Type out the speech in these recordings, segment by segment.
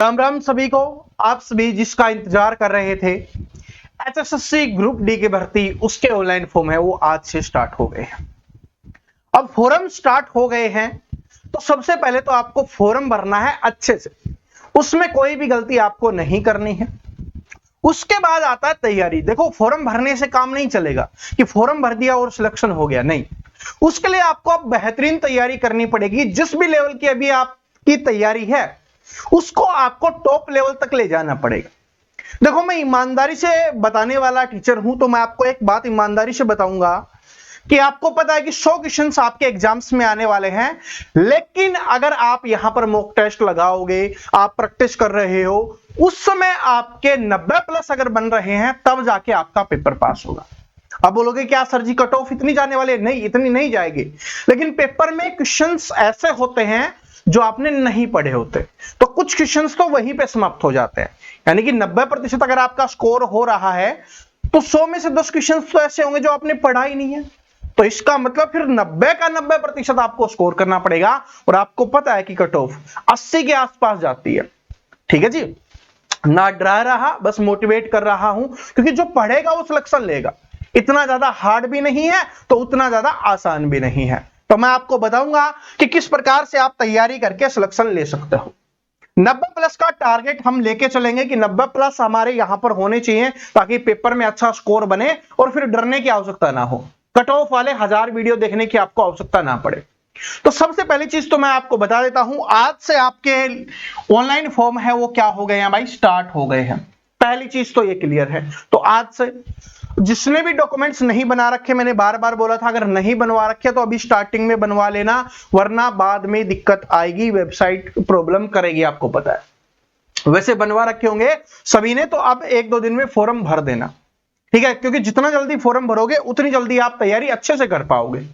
राम राम सभी को। आप सभी जिसका इंतजार कर रहे थे एचएसएससी ग्रुप डी की भर्ती, उसके ऑनलाइन फॉर्म है वो आज से स्टार्ट हो गए हैं। अब फॉर्म स्टार्ट हो गए हैं तो सबसे पहले तो आपको फॉर्म भरना है अच्छे से, उसमें कोई भी गलती आपको नहीं करनी है। उसके बाद आता है तैयारी। देखो, फॉर्म भरने से काम नहीं चलेगा कि फॉर्म भर दिया और सिलेक्शन हो गया, नहीं। उसके लिए आपको अब बेहतरीन तैयारी करनी पड़ेगी। जिस भी लेवल की अभी आपकी तैयारी है उसको आपको टॉप लेवल तक ले जाना पड़ेगा। देखो, मैं ईमानदारी से बताने वाला टीचर हूं, तो मैं आपको एक बात ईमानदारी से बताऊंगा कि आपको पता है कि 100 क्वेश्चंस आपके एग्जाम्स में आने वाले हैं, लेकिन अगर आप यहां पर मॉक टेस्ट लगाओगे, आप प्रैक्टिस कर रहे हो, उस समय आपके 90+ अगर बन रहे हैं तब जाके आपका पेपर पास होगा। अब बोलोगे क्या सर जी कट ऑफ इतनी जाने वाले? नहीं, इतनी नहीं जाएगी, लेकिन पेपर में क्वेश्चंस ऐसे होते हैं जो आपने नहीं पढ़े होते, तो कुछ क्वेश्चंस तो वहीं पे समाप्त हो जाते हैं। यानी कि 90% अगर आपका स्कोर हो रहा है तो 100 में से 10 क्वेश्चंस तो ऐसे होंगे जो आपने पढ़ा ही नहीं है। तो इसका मतलब फिर 90 का 90% आपको स्कोर करना पड़ेगा, और आपको पता है कि कट ऑफ 80 के आसपास जाती है। ठीक है जी, ना डरा रहा, बस मोटिवेट कर रहा हूं, क्योंकि जो पढ़ेगा वो सिलेक्शन लेगा। इतना ज्यादा हार्ड भी नहीं है तो उतना ज्यादा आसान भी नहीं है। तो मैं आपको बताऊंगा कि किस प्रकार से आप तैयारी करके सिलेक्शन ले सकते हो। 90+ का टारगेट हम लेके चलेंगे कि 90+ हमारे यहां पर होने चाहिए, ताकि पेपर में अच्छा स्कोर बने और फिर डरने की आवश्यकता ना हो, कट ऑफ वाले 1000 वीडियो देखने की आपको आवश्यकता ना पड़े। तो सबसे पहली चीज तो मैं आपको बता देता हूं, आज से आपके ऑनलाइन फॉर्म है वो क्या हो गए हैं भाई, स्टार्ट हो गए हैं। पहली चीज तो ये क्लियर है। तो आज से जिसने भी डॉक्यूमेंट्स नहीं बना रखे, मैंने बार बार बोला था अगर नहीं बनवा रखे तो अभी स्टार्टिंग में बनवा लेना, वरना बाद में दिक्कत आएगी, वेबसाइट प्रॉब्लम करेगी, आपको पता है। वैसे बनवा रखे होंगे सभी ने, तो अब 1-2 दिन में फॉर्म भर देना, ठीक है, क्योंकि जितना जल्दी फॉर्म भरोगे उतनी जल्दी आप तैयारी अच्छे से कर पाओगे।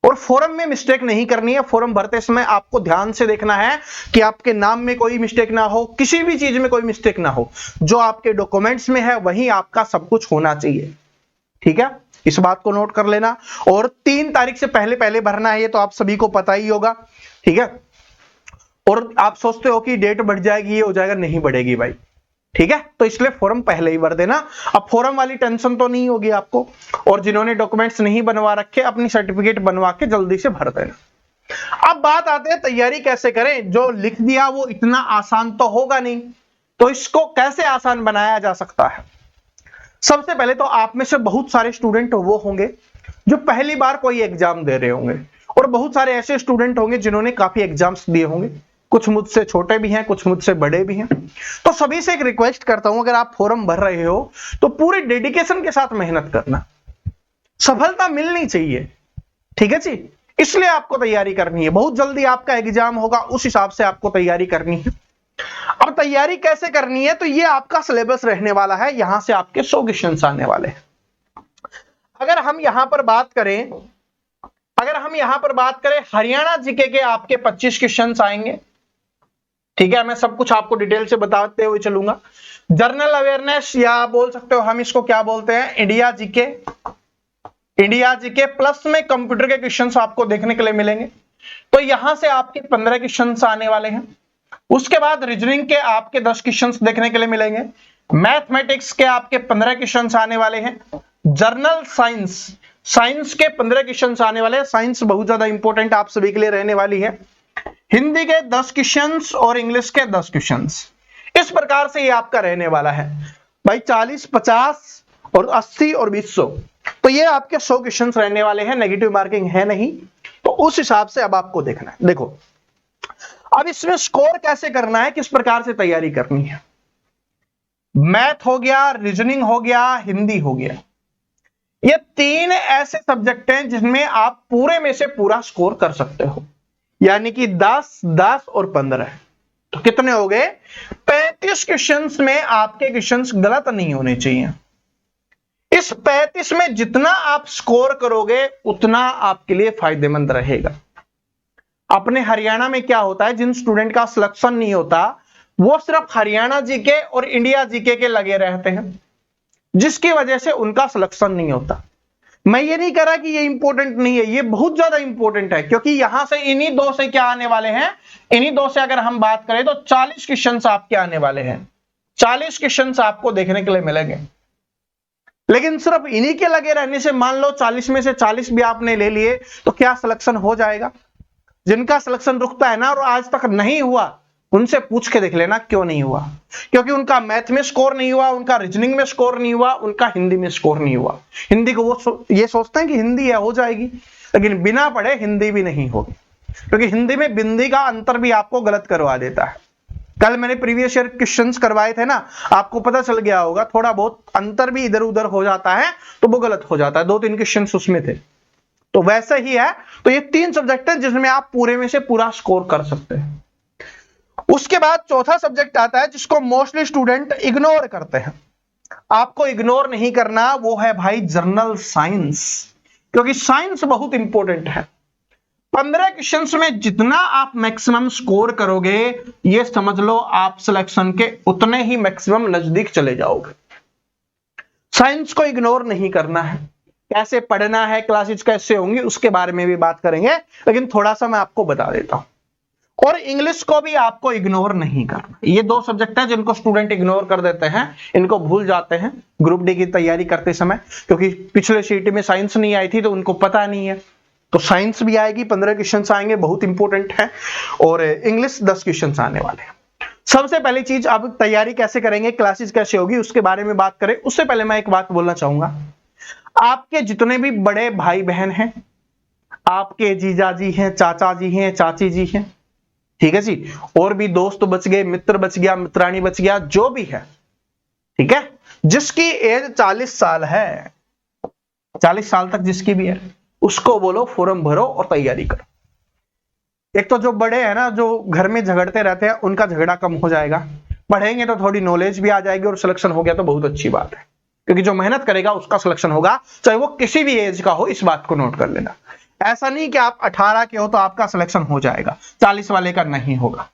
और फॉर्म में मिस्टेक नहीं करनी है। फॉर्म भरते समय आपको ध्यान से देखना है कि आपके नाम में कोई मिस्टेक ना हो, किसी भी चीज में कोई मिस्टेक ना हो, जो आपके डॉक्यूमेंट्स में है वही आपका सब कुछ होना चाहिए। ठीक है, इस बात को नोट कर लेना। और 3 तारीख से पहले पहले भरना है, ये तो आप सभी को पता ही होगा। ठीक है, और आप सोचते हो कि डेट बढ़ जाएगी, ये हो जाएगा, नहीं बढ़ेगी भाई। ठीक है, तो इसलिए फॉर्म पहले ही भर देना। अब फॉर्म वाली टेंशन तो नहीं होगी आपको, और जिन्होंने डॉक्यूमेंट्स नहीं बनवा रखे अपनी सर्टिफिकेट बनवा के जल्दी से भर देना। अब बात आते हैं तैयारी कैसे करें। जो लिख दिया वो इतना आसान तो होगा नहीं, तो इसको कैसे आसान बनाया जा सकता है। सबसे पहले तो आप में से बहुत सारे स्टूडेंट वो होंगे जो पहली बार कोई एग्जाम दे रहे होंगे, और बहुत सारे ऐसे स्टूडेंट होंगे जिन्होंने काफी एग्जाम्स दिए होंगे। कुछ मुझसे छोटे भी हैं, कुछ मुझसे बड़े भी हैं। तो सभी से एक रिक्वेस्ट करता हूं, अगर आप फॉर्म भर रहे हो तो पूरे डेडिकेशन के साथ मेहनत करना, सफलता मिलनी चाहिए। ठीक है जी, इसलिए आपको तैयारी करनी है। बहुत जल्दी आपका एग्जाम होगा, उस हिसाब से आपको तैयारी करनी है। अब तैयारी कैसे करनी है, तो ये आपका सिलेबस रहने वाला है। यहां से आपके 100 क्वेश्चन आने वाले हैं। अगर हम यहां पर बात करें हरियाणा जीके के आपके 25 क्वेश्चन आएंगे। ठीक है, मैं सब कुछ आपको डिटेल से बताते हुए चलूंगा। जनरल अवेयरनेस, या बोल सकते हो हम इसको क्या बोलते हैं, इंडिया जीके प्लस में कंप्यूटर के क्वेश्चंस आपको देखने के लिए मिलेंगे। तो यहां से आपके 15 क्वेश्चंस आने वाले हैं। उसके बाद रीजनिंग के आपके 10 क्वेश्चंस देखने के लिए मिलेंगे। मैथमेटिक्स के आपके 15 क्वेश्चंस आने वाले हैं। जर्नल साइंस के 15 क्वेश्चंस आने वाले हैं। साइंस बहुत ज्यादा इंपॉर्टेंट आप सभी के लिए रहने वाली है। हिंदी के 10 क्वेश्चंस और इंग्लिश के 10 क्वेश्चंस। इस प्रकार से ये आपका रहने वाला है भाई। 40, 50 और 80 और 20, 100, तो ये आपके 100 क्वेश्चंस रहने वाले हैं। नेगेटिव मार्किंग है नहीं, तो उस हिसाब से अब आपको देखना है। देखो, अब इसमें स्कोर कैसे करना है, किस प्रकार से तैयारी करनी है। मैथ हो गया, रीजनिंग हो गया, हिंदी हो गया, ये 3 ऐसे सब्जेक्ट हैं जिनमें आप पूरे में से पूरा स्कोर कर सकते हो। यानी कि 10, 10 और 15, तो कितने हो गए, 35 क्वेश्चंस में आपके क्वेश्चंस गलत नहीं होने चाहिए। इस 35 में जितना आप स्कोर करोगे उतना आपके लिए फायदेमंद रहेगा। अपने हरियाणा में क्या होता है, जिन स्टूडेंट का सिलेक्शन नहीं होता वो सिर्फ हरियाणा जीके और इंडिया जीके के लगे रहते हैं, जिसकी वजह से उनका सिलेक्शन नहीं होता। मैं ये नहीं कह रहा कि ये इंपॉर्टेंट नहीं है, ये बहुत ज्यादा इंपॉर्टेंट है, क्योंकि यहां से इन्हीं दो से क्या आने वाले हैं, इन्हीं दो से अगर हम बात करें तो 40 क्वेश्चंस आपके आने वाले हैं, 40 क्वेश्चंस आपको देखने के लिए मिलेंगे। लेकिन सिर्फ इन्हीं के लगे रहने से, मान लो 40 में से 40 भी आपने ले लिए तो क्या सिलेक्शन हो जाएगा? जिनका सिलेक्शन रुकता है ना और आज तक नहीं हुआ, उनसे पूछ के देख लेना क्यों नहीं हुआ। क्योंकि उनका मैथ में स्कोर नहीं हुआ, उनका रीजनिंग में स्कोर नहीं हुआ, उनका हिंदी में स्कोर नहीं हुआ। हिंदी को वो ये सोचते हैं कि हिंदी है हो जाएगी, लेकिन बिना पढ़े हिंदी भी नहीं होगी, क्योंकि हिंदी में बिंदी का अंतर भी आपको गलत करवा देता है। कल मैंने प्रीवियस ईयर क्वेश्चंस करवाए थे ना, आपको पता चल गया होगा, थोड़ा बहुत अंतर भी इधर उधर हो जाता है तो वो गलत हो जाता है। 2-3 क्वेश्चंस उसमें थे, तो वैसे ही है। तो ये 3 सब्जेक्ट है जिसमें आप पूरे में से पूरा स्कोर कर सकते हैं। उसके बाद चौथा सब्जेक्ट आता है जिसको मोस्टली स्टूडेंट इग्नोर करते हैं। आपको इग्नोर नहीं करना, वो है भाई जनरल साइंस, क्योंकि साइंस बहुत इंपॉर्टेंट है। 15 क्वेश्चंस में जितना आप मैक्सिमम स्कोर करोगे, ये समझ लो आप सिलेक्शन के उतने ही मैक्सिमम नजदीक चले जाओगे। साइंस को इग्नोर नहीं करना है। कैसे पढ़ना है, क्लासेस कैसे होंगी, उसके बारे में भी बात करेंगे, लेकिन थोड़ा सा मैं आपको बता देता हूं। और इंग्लिश को भी आपको इग्नोर नहीं करना। ये 2 सब्जेक्ट हैं जिनको स्टूडेंट इग्नोर कर देते हैं, इनको भूल जाते हैं ग्रुप डी की तैयारी करते समय, क्योंकि पिछले सीटी में साइंस नहीं आई थी तो उनको पता नहीं है। तो साइंस भी आएगी, 15 क्वेश्चन आएंगे, बहुत इंपॉर्टेंट है। और इंग्लिश 10 क्वेश्चन आने वाले हैं। सबसे पहली चीज, अब तैयारी कैसे करेंगे, क्लासेस कैसे होगी, उसके बारे में बात करें उससे पहले मैं एक बात बोलना चाहूंगा। आपके जितने भी बड़े भाई बहन हैं, आपके जीजा जी हैं, चाचा जी हैं, चाची जी हैं, ठीक है जी, और भी दोस्त बच गए, मित्र बच गया, मित्राणी बच गया, जो भी है, ठीक है, जिसकी एज 40 साल है, 40 साल तक जिसकी भी है, उसको बोलो फॉर्म भरो और तैयारी करो। एक तो जो बड़े हैं ना, जो घर में झगड़ते रहते हैं, उनका झगड़ा कम हो जाएगा, पढ़ेंगे तो थोड़ी नॉलेज भी आ जाएगी, और सिलेक्शन हो गया तो बहुत अच्छी बात है, क्योंकि जो मेहनत करेगा उसका सिलेक्शन होगा, चाहे वो किसी भी एज का हो। इस बात को नोट कर लेना। ऐसा नहीं कि आप 18 के हो तो आपका सिलेक्शन हो जाएगा, 40 वाले का नहीं होगा।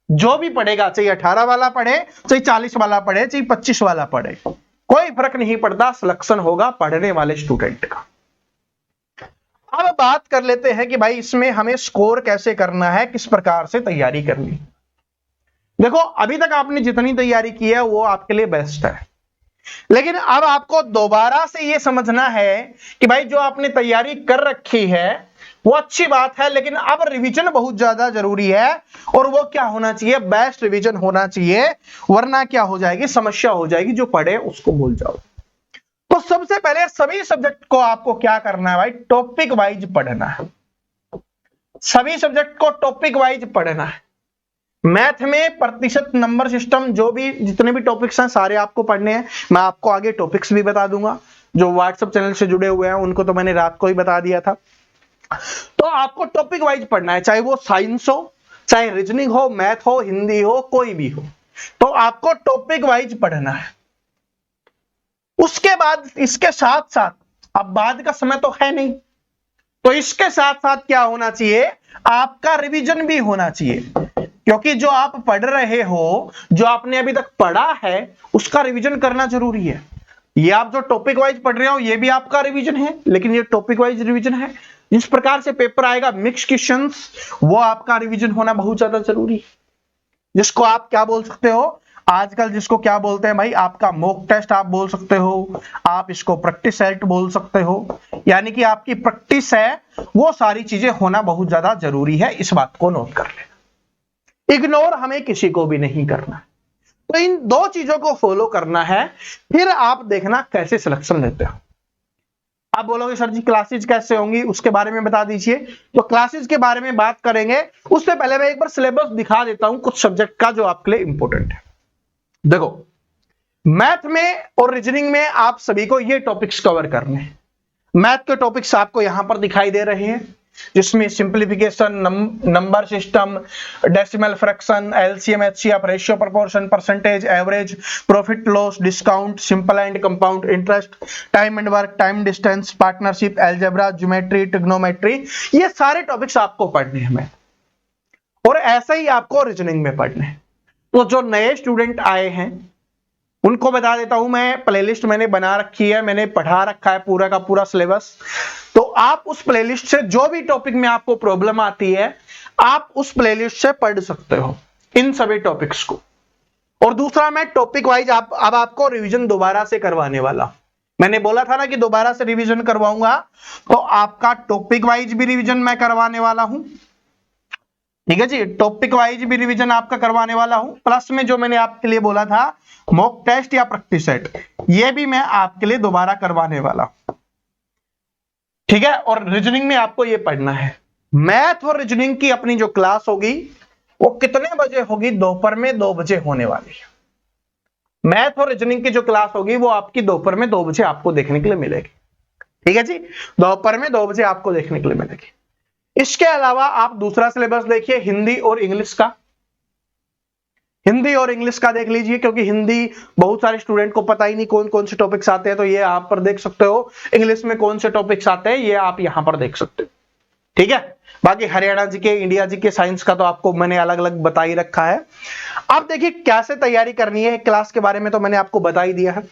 जो भी पढ़ेगा, चाहे 18 वाला पढ़े, चाहे 40 वाला पढ़े, चाहे 25 वाला पढ़े, कोई फर्क नहीं पड़ता, सिलेक्शन होगा पढ़ने वाले स्टूडेंट का। अब बात कर लेते हैं कि भाई इसमें हमें स्कोर कैसे करना है, किस प्रकार से तैयारी करनी। देखो, अभी तक आपने जितनी तैयारी की है वो आपके लिए बेस्ट है, लेकिन अब आपको दोबारा से ये समझना है कि भाई जो आपने तैयारी कर रखी है वो अच्छी बात है, लेकिन अब रिवीजन बहुत ज्यादा जरूरी है। और वो क्या होना चाहिए, बेस्ट रिवीजन होना चाहिए, वरना क्या हो जाएगी, समस्या हो जाएगी, जो पढ़े उसको भूल जाओ। तो सबसे पहले सभी सब्जेक्ट को आपको क्या करना है भाई, टॉपिक वाइज पढ़ना है। सभी सब्जेक्ट को टॉपिक वाइज पढ़ना है। मैथ में प्रतिशत नंबर सिस्टम, जो भी जितने भी टॉपिक्स हैं सारे आपको पढ़ने हैं। मैं आपको आगे टॉपिक्स भी बता दूंगा, जो व्हाट्सएप चैनल से जुड़े हुए हैं उनको तो मैंने रात को ही बता दिया था। तो आपको टॉपिक वाइज पढ़ना है, चाहे वो साइंस हो, चाहे रीजनिंग हो, मैथ हो, हिंदी हो, कोई भी हो, तो आपको टॉपिक वाइज पढ़ना है। उसके बाद इसके साथ साथ, अब बाद का समय तो है नहीं, तो इसके साथ साथ क्या होना चाहिए, आपका रिवीजन भी होना चाहिए, क्योंकि जो आप पढ़ रहे हो, जो आपने अभी तक पढ़ा है, उसका रिवीजन करना जरूरी है। ये आप जो टॉपिक वाइज पढ़ रहे हो ये भी आपका रिवीजन है, लेकिन ये टॉपिक वाइज रिवीजन है। जिस प्रकार से पेपर आएगा मिक्स क्वेश्चंस, वो आपका रिवीजन होना बहुत ज्यादा जरूरी है, जिसको आप क्या बोल सकते हो आजकल, जिसको क्या बोलते हैं भाई, आपका मॉक टेस्ट आप बोल सकते हो, आप इसको प्रैक्टिस सेट बोल सकते हो, यानी कि आपकी प्रैक्टिस है, वो सारी चीजें होना बहुत ज्यादा जरूरी है। इस बात को नोट कर लेना। इग्नोर हमें किसी को भी नहीं करना, तो इन 2 चीजों को फॉलो करना है, फिर आप देखना कैसे सिलेक्शन लेते हो। आप बोलोगे सर जी क्लासेस कैसे होंगी, उसके बारे में बता दीजिए। तो क्लासेस के बारे में बात करेंगे, उससे पहले मैं एक बार सिलेबस दिखा देता हूं कुछ सब्जेक्ट का जो आपके लिए इंपॉर्टेंट है। देखो, मैथ में और रीजनिंग में आप सभी को ये टॉपिक्स कवर करने हैं। मैथ के टॉपिक्स आपको यहां पर दिखाई दे रहे हैं, जिसमें simplification, number system, decimal fraction, LCM, HCF, ratio, proportion, percentage, average, profit loss, discount, simple and compound interest, time and work, time distance, partnership, algebra, geometry, trigonometry, ये सारे टॉपिक्स आपको पढ़ने हैं। और ऐसे ही आपको रीजनिंग में पढ़ने हैं। तो जो नए स्टूडेंट आए हैं उनको बता देता हूं मैं, प्लेलिस्ट मैंने बना रखी है, मैंने पढ़ा रखा है पूरा का पूरा सिलेबस। तो आप उस प्लेलिस्ट से जो भी टॉपिक में आपको प्रॉब्लम आती है, आप उस प्लेलिस्ट से पढ़ सकते हो इन सभी टॉपिक्स को। और दूसरा, मैं टॉपिक वाइज अब आपको रिवीजन दोबारा से करवाने वाला। मैंने बोला था ना कि दोबारा से रिवीजन करवाऊंगा, तो आपका टॉपिक वाइज भी रिवीजन मैं करवाने वाला हूं। ठीक है जी, टॉपिक वाइज भी रिवीजन आपका करवाने वाला हूं। प्लस में जो मैंने आपके लिए बोला था मॉक टेस्ट या प्रैक्टिस सेट, ये भी मैं आपके लिए दोबारा करवाने वाला हूं। ठीक है, और रीजनिंग में आपको ये पढ़ना है। मैथ और रीजनिंग की अपनी जो क्लास होगी वो कितने बजे होगी? दोपहर में 2 बजे होने वाली है। मैथ और रीजनिंग की जो क्लास होगी वो आपकी दोपहर में 2 बजे आपको देखने के लिए मिलेगी। ठीक है जी, दोपहर में 2 बजे आपको देखने के लिए मिलेगी। इसके अलावा आप दूसरा सिलेबस देखिए, हिंदी और इंग्लिश का। हिंदी और इंग्लिश का देख लीजिए, क्योंकि हिंदी बहुत सारे स्टूडेंट को पता ही नहीं कौन कौन से टॉपिक्स आते हैं, तो ये आप पर देख सकते हो। इंग्लिश में कौन से टॉपिक्स आते हैं ये आप यहां पर देख सकते हो। ठीक है, बाकी Haryana GK, India GK, science का तो आपको मैंने अलग अलग बता ही रखा है। अब देखिए कैसे तैयारी करनी है क्लास के बारे में तो मैंने आपको बता ही दिया है।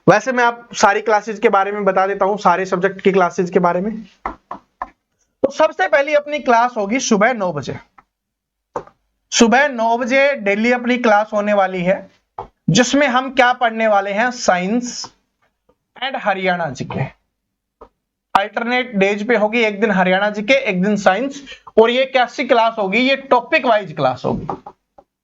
वैसे मैं आप सारी क्लासेज के बारे में बता देता हूं, सारे सब्जेक्ट की क्लासेज के बारे में। तो सबसे पहली अपनी क्लास होगी सुबह 9 बजे। सुबह 9 बजे डेली अपनी क्लास होने वाली है, जिसमें हम क्या पढ़ने वाले हैं? Science and Haryana GK. Alternate days पे होगी, एक दिन हरियाणा जीके, एक दिन साइंस। और ये कैसी क्लास होगी? ये टॉपिक वाइज क्लास होगी।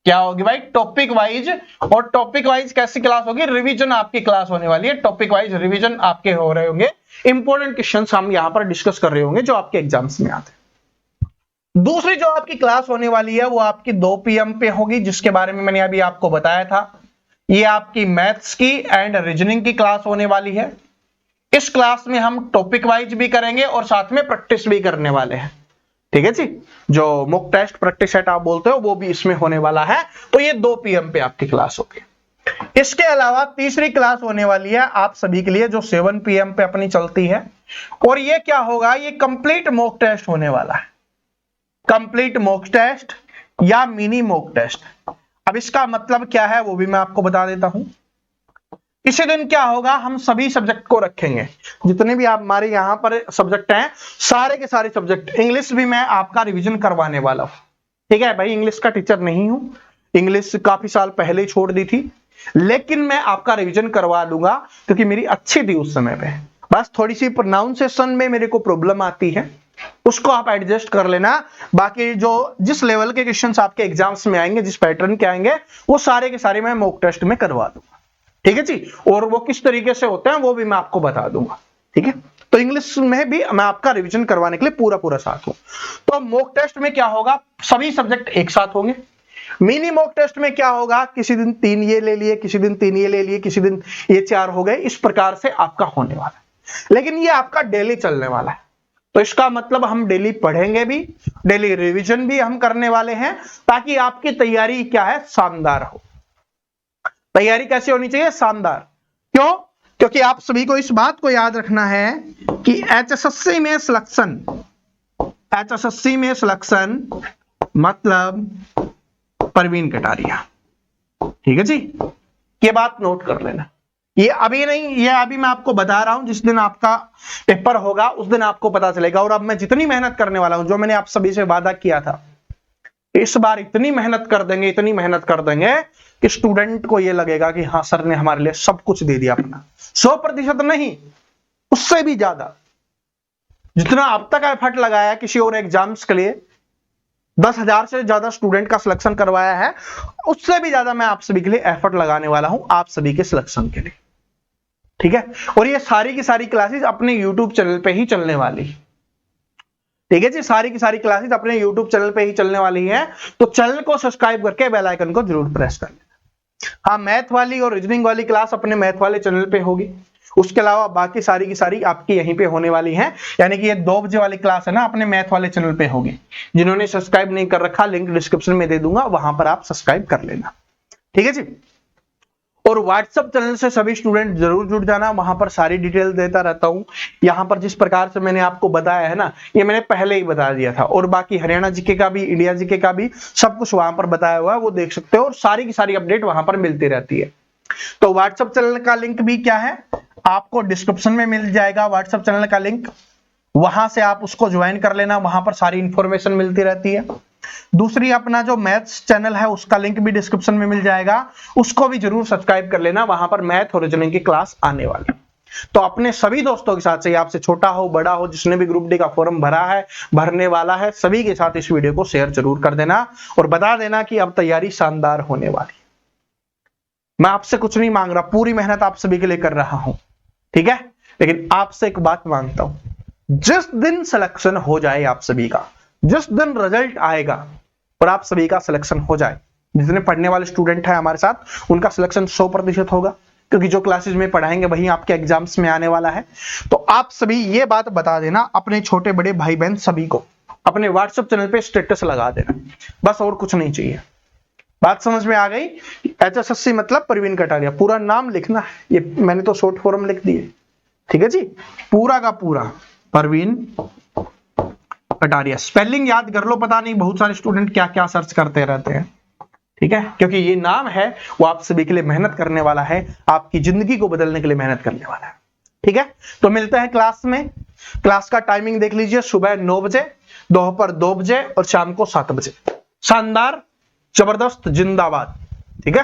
क्या होगी भाई? Topic wise. और टॉपिक वाइज कैसी क्लास होगी? रिवीजन आपकी क्लास होने वाली है। टॉपिक वाइज रिवीजन आपके हो रहे होंगे, इंपॉर्टेंट क्वेश्चंस हम यहां पर डिस्कस कर रहे होंगे जो आपके एग्जाम्स में आते हैं। दूसरी जो आपकी क्लास होने वाली है वो आपकी 2 PM पे होगी, जिसके बारे में मैंने अभी आपको बताया था। ये आपकी मैथ्स की एंड रीजनिंग की क्लास होने वाली है। इस क्लास में हम टॉपिक वाइज भी करेंगे और साथ में प्रैक्टिस भी करने वाले हैं। ठीक है जी, जो मॉक टेस्ट प्रैक्टिस सेट आप बोलते हो वो भी इसमें होने वाला है। तो ये 2 PM पे आपकी क्लास होगी। इसके अलावा तीसरी क्लास होने वाली है आप सभी के लिए, जो 7 PM पे अपनी चलती है। और ये क्या होगा? ये कंप्लीट मॉक टेस्ट होने वाला है। कंप्लीट मॉक टेस्ट या मिनी मॉक टेस्ट। अब इसका मतलब क्या है वो भी मैं आपको बता देता हूं। इसी दिन क्या होगा? हम सभी सब्जेक्ट को रखेंगे, जितने भी आप हमारे यहां पर सब्जेक्ट हैं, सारे के सारे सब्जेक्ट। इंग्लिश भी मैं आपका रिवीजन करवाने वाला हूं। ठीक है भाई, इंग्लिश का टीचर नहीं हूं, इंग्लिश काफी साल पहले छोड़ दी थी, लेकिन मैं आपका रिवीजन करवा लूंगा क्योंकि मेरी अच्छी थी उस समय पे। बस थोड़ी सी प्रोनाउंसिएशन में मेरे को प्रॉब्लम आती है, उसको आप एडजस्ट कर लेना। बाकी जो जिस लेवल के क्वेश्चंस आपके एग्जाम्स में आएंगे, जिस पैटर्न के आएंगे, वो सारे के सारे मैं मॉक टेस्ट में करवा दूंगा। ठीक है जी, और वो किस तरीके से होते हैं वो भी मैं आपको बता दूंगा। ठीक है, तो इंग्लिश में भी मैं आपका रिवीजन करवाने के लिए पूरा साथ हूं। तो मॉक टेस्ट में क्या होगा? सभी सब्जेक्ट एक साथ होंगे। मिनी मॉक टेस्ट में क्या होगा? किसी दिन 3 ये ले लिए, किसी दिन 3 ये ले लिए, किसी दिन ये 4 हो गए। इस प्रकार से आपका होने वाला है, लेकिन ये आपका डेली चलने वाला है। तो इसका मतलब हम डेली पढ़ेंगे भी, डेली रिवीजन भी हम करने वाले हैं, ताकि आपकी तैयारी क्या है? शानदार हो। तैयारी कैसी होनी चाहिए? शानदार। क्यों? क्योंकि आप सभी को इस बात को याद रखना है कि HSSC में सिलेक्शन, HSSC में सिलेक्शन मतलब परवीन कटारिया। ठीक है जी, ये बात नोट कर लेना। ये अभी नहीं, ये अभी मैं आपको बता रहा हूं, जिस दिन आपका पेपर होगा उस दिन आपको पता चलेगा। और अब मैं जितनी मेहनत करने वाला हूं, जो मैंने आप सभी से वादा किया था, इस बार इतनी मेहनत कर देंगे, इतनी मेहनत कर देंगे कि स्टूडेंट को ये लगेगा कि हाँ सर ने हमारे लिए सब कुछ दे दिया अपना। 100% नहीं, उससे भी ज्यादा। जितना अब तक एफर्ट लगाया किसी और एग्जाम्स के लिए, 10,000 से ज्यादा स्टूडेंट का सिलेक्शन करवाया है, उससे भी ज्यादा मैं आप सभी के लिए एफर्ट लगाने वाला हूं, आप सभी के सिलेक्शन के लिए। ठीक है, और ये सारी की सारी क्लासेस अपने यूट्यूब चैनल पे ही चलने वाली है। ठीक है जी, सारी की सारी क्लासेस अपने YouTube चैनल पे ही चलने वाली है। तो चैनल को सब्सक्राइब करके बेल आइकन को जरूर प्रेस कर लेना। हाँ, मैथ वाली और रीजनिंग वाली क्लास अपने मैथ वाले चैनल पे होगी। उसके अलावा बाकी सारी की सारी आपकी यहीं पे होने वाली है। यानी कि ये 2 बजे वाली क्लास है ना, अपने मैथ वाले चैनल पे होगी। जिन्होंने सब्सक्राइब नहीं कर रखा, लिंक डिस्क्रिप्शन में दे दूंगा, वहां पर आप सब्सक्राइब कर लेना। ठीक है जी, और व्हाट्सएप चैनल से सभी स्टूडेंट जरूर जुड़ जाना, वहां पर सारी डिटेल देता रहता हूं। यहां पर जिस प्रकार से मैंने आपको बताया है ना, ये मैंने पहले ही बता दिया था। और बाकी हरियाणा जीके का भी, इंडिया जीके का भी सब कुछ वहां पर बताया हुआ है, वो देख सकते हो। और सारी की सारी अपडेट वहां पर मिलती रहती है। तो व्हाट्सएप चैनल का लिंक भी क्या है, आपको डिस्क्रिप्शन में मिल जाएगा व्हाट्सएप चैनल का लिंक, वहां से आप उसको ज्वाइन कर लेना, वहां पर सारी इंफॉर्मेशन मिलती रहती है। दूसरी अपना जो मैथ्स चैनल है उसका लिंक भी डिस्क्रिप्शन में मिल जाएगा, उसको भी जरूर सब्सक्राइब कर लेना, वहां पर मैथ और रीजनिंग की क्लास आने वाली। तो अपने सभी दोस्तों के साथ, से आपसे छोटा हो बड़ा हो, जिसने भी ग्रुप डी का फॉर्म भरा है, भरने वाला है, सभी के साथ इस वीडियो को शेयर जरूर कर देना और बता देना कि अब तैयारी शानदार होने वाली। मैं आपसे कुछ नहीं मांग रहा, पूरी मेहनत आप सभी के लिए कर रहा हूं, ठीक है। लेकिन आपसे एक बात मांगता हूं, जिस दिन सिलेक्शन हो जाए आप सभी का, जिस दिन रिजल्ट आएगा और आप सभी का सिलेक्शन हो जाए, जितने पढ़ने वाले स्टूडेंट हैं हमारे साथ उनका सिलेक्शन 100% होगा, क्योंकि जो क्लासेस में पढ़ाएंगे वही आपके एग्जाम्स में आने वाला है। तो आप सभी ये बात बता देना अपने छोटे बड़े भाई बहन सभी को, अपने व्हाट्सएप चैनल पे स्टेटस लगा देना, बस और कुछ नहीं चाहिए। बात समझ में आ गई। HSSC मतलब प्रवीण कटारिया, पूरा नाम लिखना है, ये मैंने तो शॉर्ट फॉर्म लिख दिए, ठीक है जी। पूरा का पूरा प्रवीण कटारिया, स्पेलिंग याद कर लो, पता नहीं बहुत सारे स्टूडेंट क्या क्या सर्च करते रहते हैं, ठीक है, क्योंकि ये नाम है वो आप सभी के लिए मेहनत करने वाला है, आपकी जिंदगी को बदलने के लिए मेहनत करने वाला है, ठीक है। तो मिलते हैं क्लास में। क्लास का टाइमिंग देख लीजिए, सुबह 9 बजे, दोपहर 2 बजे और शाम को 7 बजे। शानदार, जबरदस्त, जिंदाबाद, ठीक है।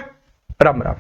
राम राम।